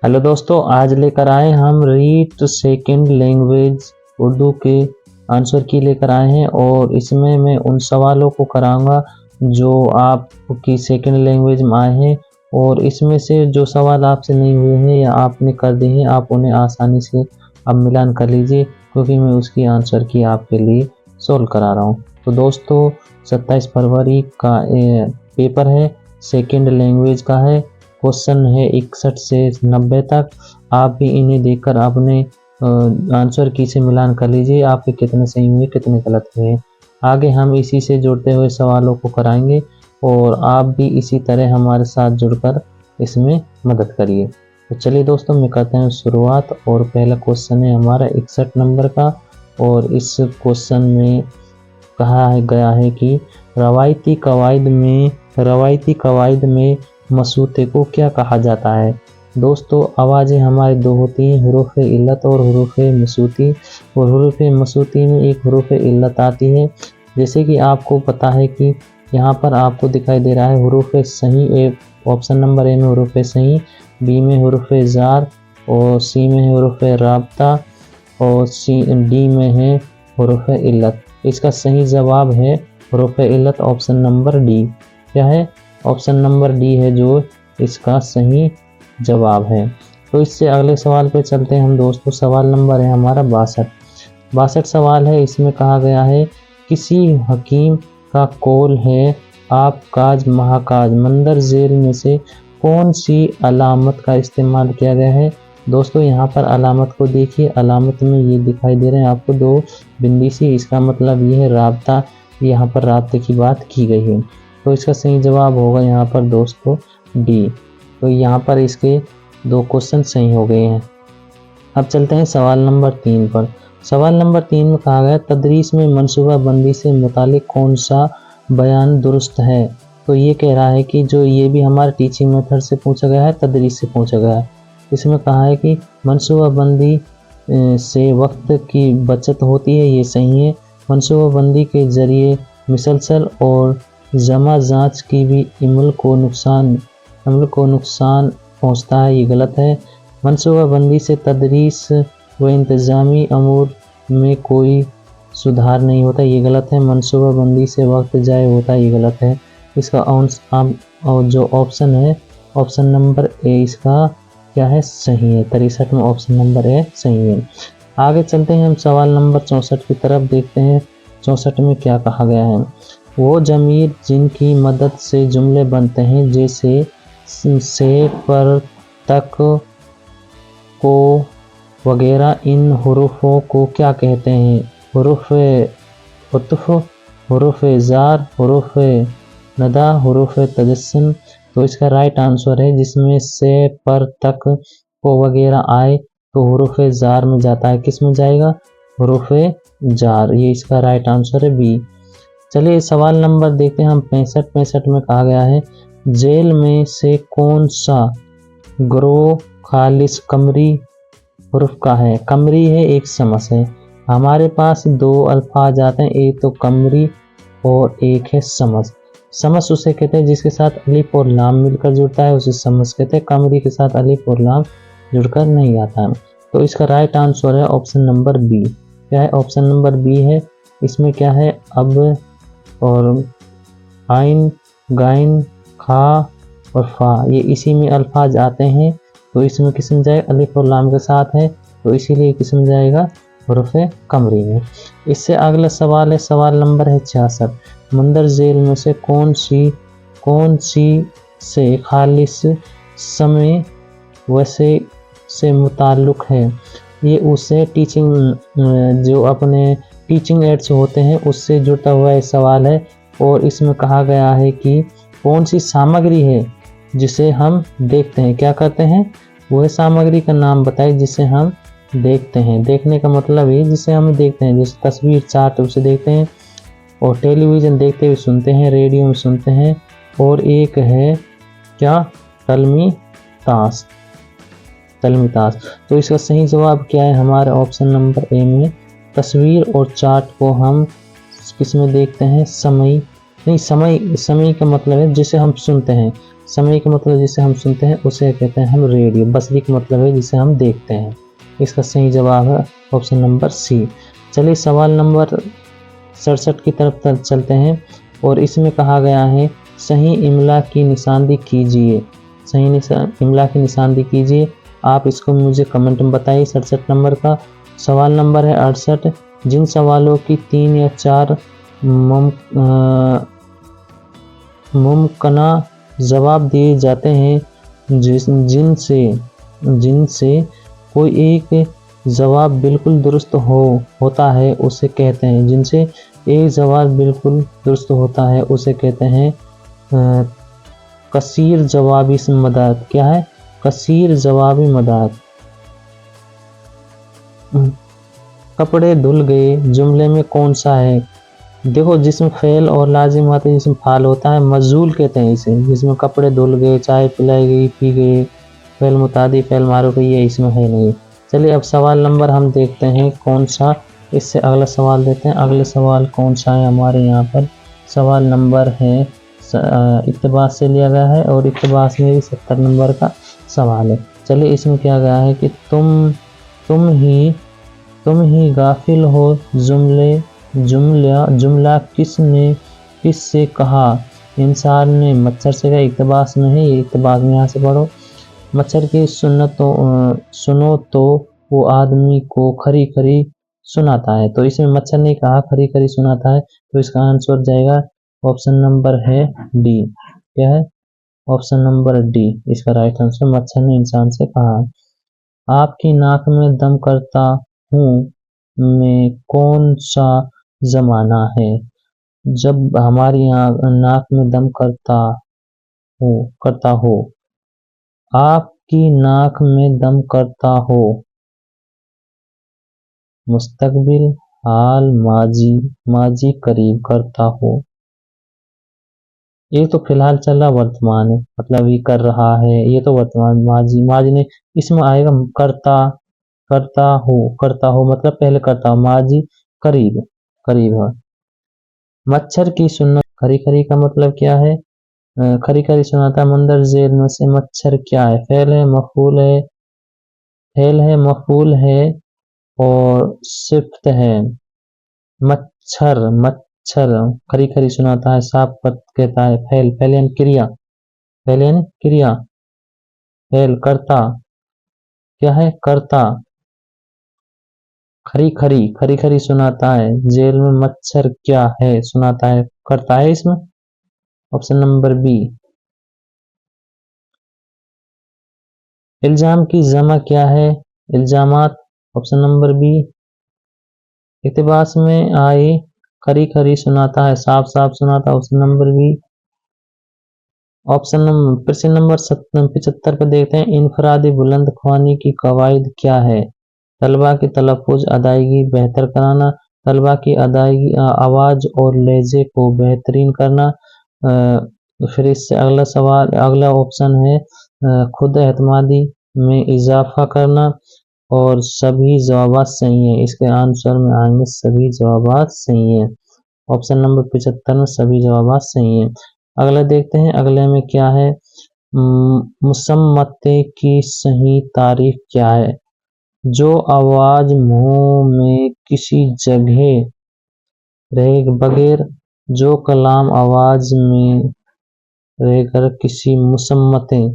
Hello दोस्तों, आज लेकर आए हम read to second language Urdu के आंसर की लेकर आए हैं। और इसमें मैं उन सवालों को कराऊंगा जो आपकी सेकंड लैंग्वेज में आए हैं, और इसमें से जो सवाल आपसे नहीं हुए हैं या आपने कर दिए हैं, आप उन्हें आसानी से अब मिलान कर लीजिए, क्योंकि मैं उसकी आंसर की आपके लिए सोल्व करा रहा हूँ। तो दोस्तों, 27 फरवरी का पेपर है, सेकंड लैंग्वेज का है। क्वेश्चन है 61 से 90 तक। आप भी इन्हें देखकर अपने आंसर की से मिलान कर लीजिए, आपके कितने सही हुए कितने गलत हुए। आगे हम इसी से जुड़ते हुए सवालों को कराएंगे, और आप भी इसी तरह हमारे साथ जुड़कर इसमें मदद करिए। तो चलिए दोस्तों, मैं करते हैं शुरुआत। और पहला क्वेश्चन है हमारा 61 नंबर का, और इस क्वेश्चन में कहा गया है कि रवायती कवायद में मसूते को क्या कहा जाता है। दोस्तों, आवाज़ें हमारी दो होती हैं, हुरूफ इल्लत और हुरूफ मसूती। और हुरूफ मसूती में एक हुरूफ इल्लत आती है, जैसे कि आपको पता है कि यहाँ पर आपको दिखाई दे रहा है हुरूफ सही। ऑप्शन नंबर ए में हुरूफ सही, बी में हुरूफ जार, और सी में है हुरूफ राब्ता, और डी में है हुरूफ इल्लत। इसका सही जवाब है हुरूफ इल्लत, ऑप्शन नंबर डी। क्या है? ऑप्शन नंबर डी है जो इसका सही जवाब है। तो इससे अगले सवाल पे चलते हैं हम दोस्तों। सवाल नंबर है हमारा 62 सवाल है। इसमें कहा गया है किसी हकीम का कौल है आप काज महाकाज मंदर झेल में से कौन सी अलामत का इस्तेमाल किया गया है। दोस्तों, यहाँ पर अलामत को देखिए, अलामत में ये दिखाई दे रहे हैं आपको दो बिंदी सी, इसका मतलब ये है राब्ता। यहाँ पर राब्ते की बात की गई है, तो इसका सही जवाब होगा यहाँ पर दोस्तों डी। तो यहाँ पर इसके दो क्वेश्चन सही हो गए हैं। अब चलते हैं सवाल नंबर 3 पर। सवाल नंबर 3 में कहा गया तदरीस में मनसूबा बंदी से मुतालिक कौन सा बयान दुरुस्त है। तो ये कह रहा है कि जो ये भी हमारे टीचिंग मेथड से पूछा गया है, तदरीस से पूछा गया है। इसमें कहा है कि मनसूबा बंदी से वक्त की बचत होती है, ये सही है। मनसूबा बंदी के जरिए मिसलसल और जमा जांच की भी अमल को नुकसान पहुंचता है, ये गलत है। मनसूबा बंदी से तदरीस व इंतज़ामी अमूर में कोई सुधार नहीं होता, ये गलत है। मनसूबा बंदी से वक्त ज़ाय होता है, ये गलत है। इसका जो ऑप्शन है, ऑप्शन नंबर ए इसका क्या है? सही है। 63 में ऑप्शन नंबर ए सही है। आगे चलते हैं हम सवाल नंबर 64 की तरफ, देखते हैं 64 में क्या कहा गया है। वो ज़मीर जिनकी मदद से जुमले बनते हैं, जैसे से पर तक को वगैरह, इन हुरूफों को क्या कहते हैं? हुरूफ उतफ, हुरूफ जार, हुरूफ नदा, हुरूफ तजस्सुन। तो इसका राइट आंसर है जिसमें से पर तक को वगैरह आए तो हुरूफ जार में जाता है। किस में जाएगा? हुरूफ जार। ये इसका राइट आंसर है बी। चलिए सवाल नंबर देखते हैं हम 65 में कहा गया है जेल में से कौन सा ग्रो खालिस कमरी हुर्फ का है। कमरी है, एक समस है। हमारे पास दो अल्फाज आते हैं, एक तो कमरी और एक है समस। समस उसे कहते हैं जिसके साथ अलिफ और लाम मिलकर जुड़ता है, उसे समस कहते हैं। कमरी के साथ अलिफ और लाम जुड़कर नहीं आता है। तो इसका राइट आंसर है ऑप्शन नंबर बी। क्या है? ऑप्शन नंबर बी है। इसमें क्या है? अब और आइन, गाइन, खा और फा, ये इसी में अल्फाज आते हैं, तो इसमें किस्म जाए अलिफ और लाम के साथ है, तो इसीलिए किस्म जाएगा हुरूफ कमरी में। इससे अगला सवाल है, सवाल नंबर है 66। मंदर झेल में से कौन सी से खालिस समय वैसे से मुताल्लुक है। ये उससे टीचिंग जो अपने टीचिंग एड्स होते हैं उससे जुड़ता हुआ एक सवाल है। और इसमें कहा गया है कि कौन सी सामग्री है जिसे हम देखते हैं। क्या करते हैं? वह सामग्री का नाम बताइए जिसे हम देखते हैं। देखने का मतलब है जिसे हम देखते हैं, जैसे तस्वीर चार्ट उसे देखते हैं, और टेलीविज़न देखते हुए सुनते हैं, रेडियो में सुनते हैं, और एक है क्या? तलमी ताश। तो इसका सही जवाब क्या है? हमारे ऑप्शन नंबर ए में तस्वीर और चार्ट को हम किस में देखते हैं? समय नहीं, समय का मतलब है जिसे हम सुनते हैं, समय का मतलब जिसे हम सुनते हैं उसे कहते हैं हम रेडियो। बसरी का मतलब है जिसे हम देखते हैं। इसका सही जवाब है ऑप्शन नंबर सी। चलिए सवाल नंबर 67 की तरफ चलते हैं और इसमें कहा गया है सही इमला की निशानदी कीजिए। सही इमला की निशानदी कीजिए। आप इसको मुझे कमेंट में बताइए। 67 नंबर का सवाल नंबर है 68। जिन सवालों की 3 या 4 मुमकिना जवाब दिए जाते हैं, जिनसे कोई एक जवाब बिल्कुल दुरुस्त होता है उसे कहते हैं, जिनसे एक जवाब बिल्कुल दुरुस्त होता है उसे कहते हैं कसीर जवाबी मदद। क्या है? कसीर जवाबी मदद। कपड़े धुल गए जुमले में कौन सा है? देखो, जिसमें फेल और लाजिम आते हैं, जिसमें फाल होता है मजूल कहते हैं इसे। जिसमें कपड़े धुल गए, चाय पिलाई गई, पी गए, फेल मुतादी, फेल मारो गई, ये इसमें है नहीं। चलिए अब सवाल नंबर हम देखते हैं कौन सा, इससे अगला सवाल देते हैं। अगले सवाल कौन सा है हमारे यहाँ पर? सवाल नंबर है इक्तबास से लिया गया है और इक्तबास में भी 70 नंबर का सवाल है। चलिए इसमें क्या गया है कि तुम ही गाफिल हो जुमला किससे कहा? इंसान ने मच्छर से कहा। इक्तबास में है, ये इक्तबास में यहाँ से पढ़ो। मच्छर की सुनो तो वो आदमी को खरी खरी सुनाता है। तो इसमें मच्छर ने कहा खरी खरी सुनाता है, तो इसका आंसर जाएगा ऑप्शन नंबर है डी। क्या है? ऑप्शन नंबर डी इसका राइट आंसर। मच्छर ने इंसान से कहा। आपकी नाक में दम करता हूँ में कौन सा जमाना है? जब हमारी नाक में दम करता हो। आपकी नाक में दम करता हो, मुस्तकबिल, हाल, माजी करीब करता हो। ये तो फिलहाल चल रहा वर्तमान है, मतलब ये कर रहा है, ये तो वर्तमान। माजी ने इसमें आएगा करता हो मतलब पहले करता हो। माजी करीब है। मच्छर की सुन्नत खरी खरी का मतलब क्या है? खरी खरी सुनाता है। मंदर जेल में से मच्छर क्या है? फेल है, मफूल है और सिफ्त है। मच्छर खरी खरी सुनाता है। साफ कहता है फेल यानी क्रिया। फेल करता क्या है? करता। खरी खरी सुनाता है। जेल में मच्छर क्या है? सुनाता है, करता है इसमें। Option number B. इल्जाम की जमा क्या है? इल्जामात। Option number B. इक्तबास में आई खरी खरी सुनाता है, साफ साफ सुनाता है। Option number B. Option number प्रश्न नंबर 75 पे देखते हैं। इनफरादी बुलंद ख्वानी की कवायद क्या है? तलबा की तलफ़ुज़ अदायगी बेहतर कराना, तलबा की अदायगी आवाज़ और लहजे को बेहतरीन करना। फिर इससे अगला ऑप्शन है खुद एतमादी में इजाफा करना। और सभी जवाब सही हैं। इसके आंसर में आएंगे सभी जवाब सही हैं। ऑप्शन नंबर 75 में सभी जवाब सही हैं। अगला देखते हैं, अगले में क्या है? मुसम्मते की सही तारीफ क्या है? जो आवाज मुंह में किसी जगह रहे बगैर, जो कलाम आवाज में रहकर किसी मुसम्मते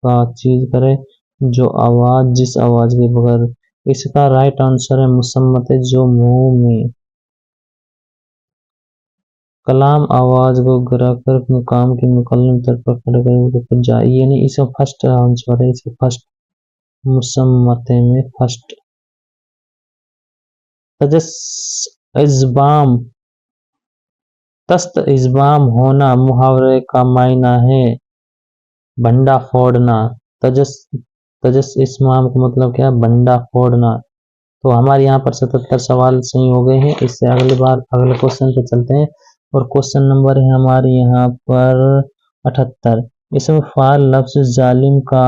का चीज करे, जिस आवाज के बगैर। इसका राइट आंसर है मुसम्मते, जो मुंह में कलाम आवाज को गिराकर मुकाम की मुकल्लम तर पर खड़े कर जाए। ये नहीं, इसका फर्स्ट आंसर है। इसका फर्स्ट मुसम्मते में फर्स्ट। तस्त इज़बाम होना मुहावरे का मायना है भंडा फोड़ना। तजस इस्माम का मतलब क्या है? भंडा फोड़ना। तो हमारे यहाँ पर 77 सवाल सही हो गए हैं। इससे अगले क्वेश्चन पे चलते हैं और क्वेश्चन नंबर है हमारे यहाँ पर 78। इसमें फाल लफ्ज जालिम का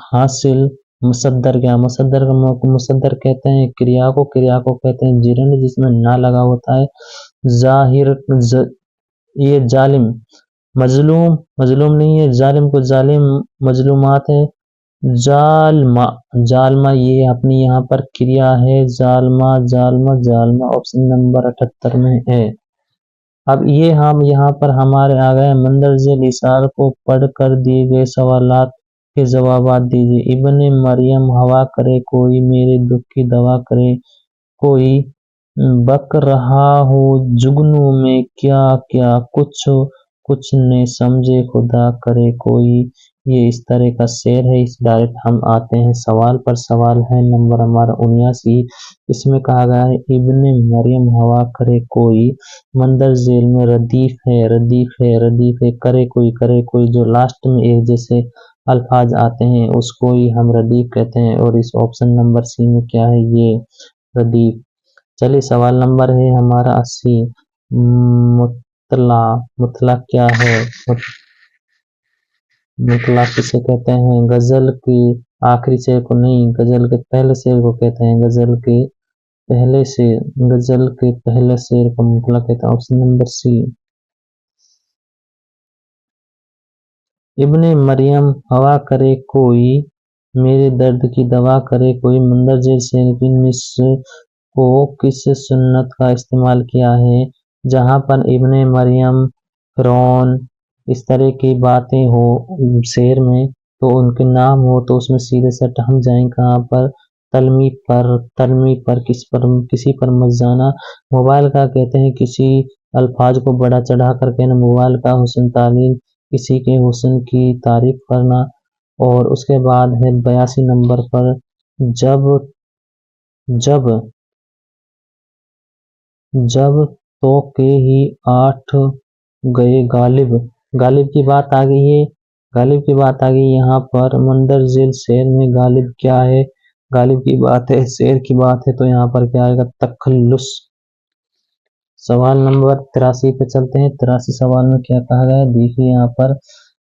हासिल मुसद्दर क्या? मुसद्दर कहते हैं क्रिया को कहते हैं जिरन जिसमें ना लगा होता है। ये जालिम, मजलूम मजलूम नहीं है, जालिम को जालिम, मजलूमात है जालमा, जालमा ये अपनी यहाँ पर क्रिया है, जालमा जालमा जालमा ऑप्शन नंबर 78 में है। अब ये हम यहाँ पर हमारे आ गए मंदरजे निसार को पढ़कर दिए गए सवालात के जवाबात दीजिए। इब्ने मरियम हवा करे कोई, मेरे दुख की दवा करे कोई, बक रहा हो जुगनू में क्या क्या, कुछ कुछ ने समझे खुदा करे कोई। ये इस तरह का शेर है। इस डायरेक्ट हम आते हैं सवाल पर। सवाल है नंबर हमारा 79। इसमें कहा गया है इब्ने मरियम हवा करे कोई, मंदर जेल में रदीफ है रदीफ है रदीफ है, करे कोई जो लास्ट में एक जैसे अल्फाज आते हैं उसको ही हम रदीफ कहते हैं। और इस ऑप्शन नंबर सी में क्या है, ये रदीफ। चलिए सवाल नंबर है हमारा 80। मुतला, मुतला क्या है, मुतला किसे कहते हैं? गजल के आखिरी शेर को नहीं, गजल के पहले शेर को कहते हैं, गजल के पहले शेर, गजल के पहले शेर को मुतला कहते हैं। Option number C. इब्ने मरियम हवा करे कोई, मेरे दर्द की दवा करे कोई, मंदरजे शेर की निस्र को किस सुन्नत का इस्तेमाल किया है? जहाँ पर इब्ने मरियम, फिरौन इस तरह की बातें हो शेर में तो उनके नाम हो तो उसमें सीधे सट हम जाएं कहाँ पर, तलमी पर किसी पर मत जाना। मोबाइल का कहते हैं किसी अल्फाज को बड़ा चढ़ा कर कहना, मोबाइल का हुस्न तालीम किसी के हुस्न की तारीफ करना। और उसके बाद है 82 नंबर पर, जब जब जब तो के ही 8 गए गालिब, गालिब की बात आ गई है, गालिब की बात आ गई यहाँ पर। मंदरजेल शेर में गालिब क्या है? गालिब की बात है, शेर की बात है तो यहाँ पर क्या आएगा, तखल्लुस। सवाल नंबर 83 पे चलते हैं। 83 सवाल में क्या कहा गया है देखिए यहाँ पर।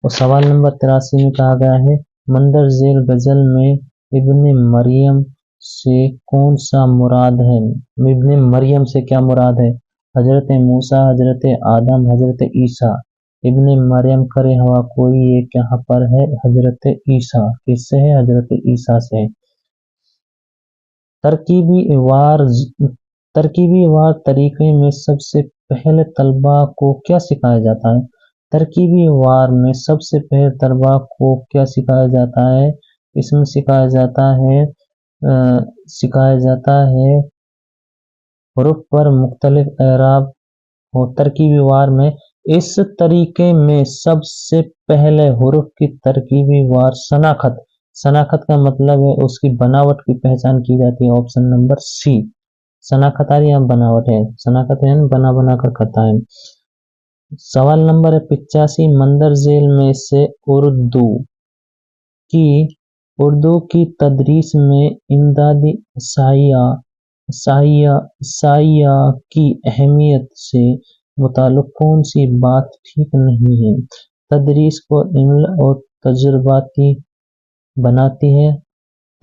और सवाल नंबर 83 में कहा गया है मंदरजेल गजल में इब्ने मरियम से कौन सा मुराद है? इब्ने मरियम से क्या मुराद है? हजरत मूसा, हजरत आदम, हजरत ईसा। इब्ने मरियम करे हवा कोई, ये कहाँ पर है? हजरत ईसा। किससे है? हजरत ईसा से। तरकीबी वार तरकीबी वार तरीके में सबसे पहले तलबा को क्या सिखाया जाता है? तरकीबी वार में सबसे पहले तलबा को क्या सिखाया जाता है? इसमें सिखाया जाता है हुरूफ पर मुख्तलिफ एराब हो। तरकीबी वार में इस तरीके में सबसे पहले हुरूफ की तरकीबी वार शनाख्त, शनाख्त का मतलब है उसकी बनावट की पहचान की जाती है। Option number C. शनाख्त आ रही है, बनावट है, शनाख्त है बना बना कर करता है। सवाल नंबर है 85। मंदर जेल में से की उर्दू की तदरीस में इमदादी साहिया की अहमियत से मुताल्लिक़ कौन सी बात ठीक नहीं है? तदरीस को इल्म और तजुर्बाती बनाती है।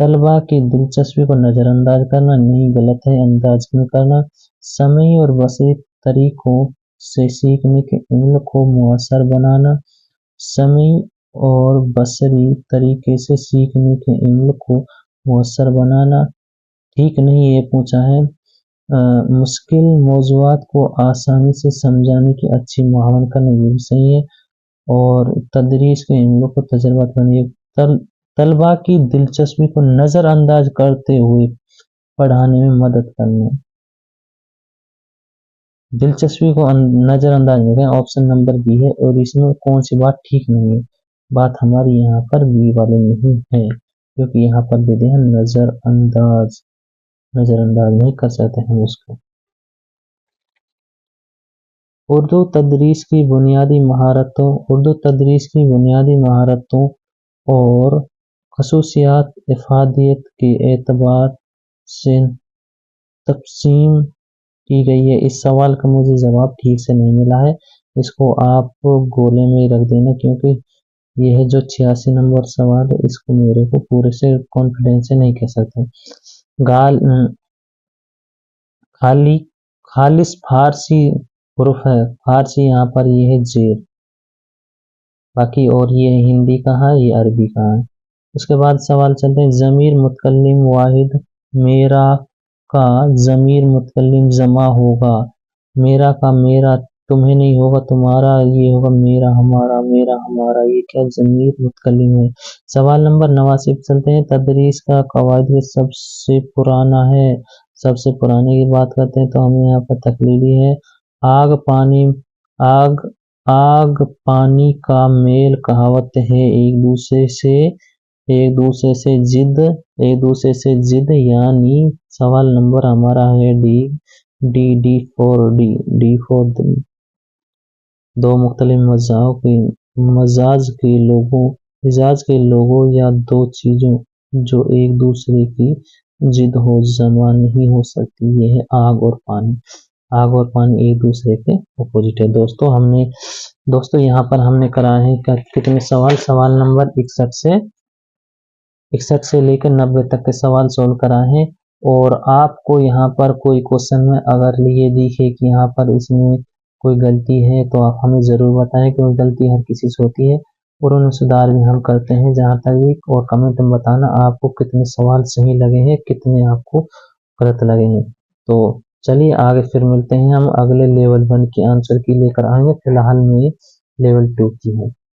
तलबा की दिलचस्पी को नज़रअंदाज करना नहीं, गलत है, अंदाज में करना। समई और बसरी तरीकों से सीखने के इल्म को मुअस्सर बनाना। समई और बसरी तरीके से सीखने के इल्म को मुअस्सर बनाना ठीक नहीं, ये पूछा है। मुश्किल मौज़ूआत को आसानी से समझाने की अच्छी मुआवनत करना, ये भी सही है। और तदरीस के इल्म को तजुर्बा करना, तलबा की दिलचस्पी को नज़रअंदाज करते हुए पढ़ाने में मदद करना, दिलचस्पी को नज़रअंदाज नहीं करना। ऑप्शन नंबर बी है। और इसमें कौन सी बात ठीक नहीं है? बात हमारी यहाँ पर बी वाले में ही है, क्योंकि यहाँ पर दे दिया नज़रअंदाज, नज़रअंदाज नहीं कर सकते हम उसको। उर्दू तदरीस की बुनियादी महारतों और खसूसियात इफादियत के एतबार से तकसीम की गई है। इस सवाल का मुझे जवाब ठीक से नहीं मिला है, इसको आप गोले में ही रख देना, क्योंकि यह जो 86 नंबर सवाल है इसको मेरे को पूरे से कॉन्फिडेंस से नहीं कह सकता। गाल खाली खालिस फारसी हुर्फ है, फारसी यहाँ पर ये है जेर, बाकी और ये हिंदी का है, ये अरबी का है। उसके बाद सवाल चलते हैं, ज़मीर मुतकल्लिम वाहिद मेरा का ज़मीर मुतकल्लिम जमा होगा, मेरा का मेरा, तुम्हें नहीं होगा तुम्हारा, ये होगा मेरा हमारा, ये क्या ज़मीर मुतकल्लिम है। सवाल नंबर 89 पे चलते हैं, तदरीस का कवायद सबसे पुराना है, सबसे पुराने की बात करते हैं तो हमें यहाँ पर तकलीदी है, आग पानी, आग आग पानी का मेल कहावत है, एक दूसरे से जिद, यानी सवाल नंबर हमारा है डी, डी फॉर दो मुख्तलिफ मिजाज के लोगों या दो चीजों जो एक दूसरे की जिद हो जमा नहीं हो सकती, ये है आग और पानी। आग और पानी एक दूसरे के अपोजिट है। दोस्तों यहाँ पर हमने कराए हैं कितने सवाल, सवाल नंबर 61 से लेकर 90 तक के सवाल सोल्व कराए हैं। और आपको यहाँ पर कोई क्वेश्चन में अगर ये दिखे कि यहाँ पर इसमें कोई गलती है तो आप हमें ज़रूर बताएं, क्योंकि गलती हर किसी से होती है और उन्हें सुधार भी हम करते हैं जहाँ तक भी। और कमेंट में बताना आपको कितने सवाल सही लगे हैं, कितने आपको गलत लगे हैं। तो चलिए आगे फिर मिलते हैं, हम अगले लेवल 1 के आंसर की लेकर आएंगे। फिलहाल में लेवल 2 की है।